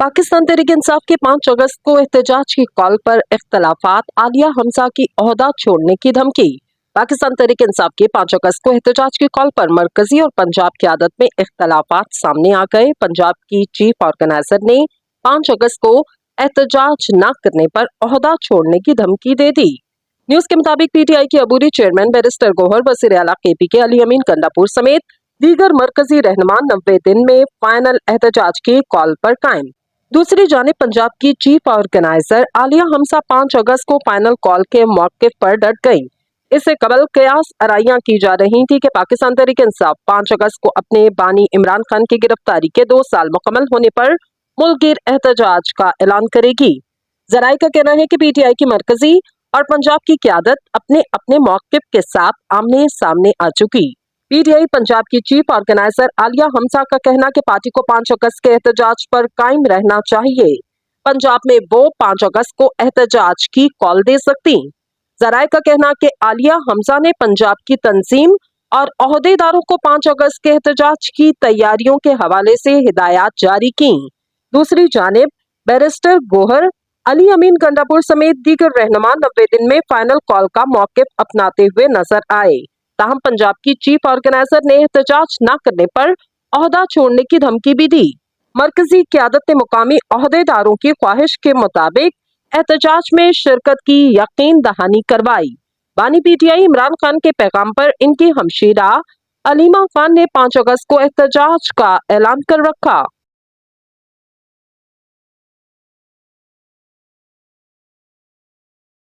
पाकिस्तान तहरीक-ए-इंसाफ के 5 अगस्त को एहतजाज की कॉल पर इख्तलाफात, आलिया हमजा की ओहदा छोड़ने की धमकी। पाकिस्तान तहरीक-ए-इंसाफ के 5 अगस्त को एहतजाज की कॉल पर मरकजी और पंजाब क़यादत में इख्तलाफात सामने आ गए। पंजाब की चीफ ऑर्गेनाइजर ने 5 अगस्त को एहतजाज न करने पर ओहदा छोड़ने की धमकी दे दी। न्यूज के मुताबिक पीटीआई के अबूरी चेयरमैन बैरिस्टर गोहर, वज़ीर आला केपी के अली अमीन गंडापुर समेत दीगर मरकजी रहनुमा 90 दिन में फाइनल एहतजाज की कॉल पर कायम। दूसरी जानिब पंजाब की चीफ ऑर्गेनाइजर आलिया हमजा 5 अगस्त को फाइनल कॉल के मौके पर डट गई। इससे कबल कयास आराइयां की जा रही थी कि पाकिस्तान तहरीक इंसाफ 5 अगस्त को अपने बानी इमरान खान की गिरफ्तारी के 2 साल मुकम्मल होने पर मुल्क गिर एहतजाज का ऐलान करेगी। जराये का कहना है कि पीटीआई की मरकजी और पंजाब की क़यादत अपने अपने मौक़िफ़ के साथ आमने सामने आ चुकी। पीटीआई पंजाब की चीफ ऑर्गेनाइजर आलिया हमजा का कहना कि पार्टी को 5 अगस्त के एहतजाज पर कायम रहना चाहिए। पंजाब में वो 5 अगस्त को एहतजाज की कॉल दे सकती। जराये का कहना कि आलिया हमजा ने पंजाब की तंजीम और ओहदेदारों को 5 अगस्त के एहतजाज की तैयारियों के हवाले से हिदायत जारी की। दूसरी जानिब बैरिस्टर गोहर, अली अमीन गंडापुर समेत दीगर रहनुमा 90 दिन में फाइनल कॉल का मौक़िफ़ अपनाते हुए नजर आए। ताहम पंजाब की चीफ ऑर्गेनाइजर ने एहतजाज न करने पर ओहदा छोड़ने की धमकी भी दी। मरकजी क़यादत ने मुकामी ओहदेदारों की ख्वाहिश के मुताबिक एहतजाज में शिरकत की यकीन दहानी करवाई। बानी पीटीआई इमरान खान के पैगाम पर इनकी हमशीरा अलीमा खान ने 5 अगस्त को एहतजाज का ऐलान कर रखा।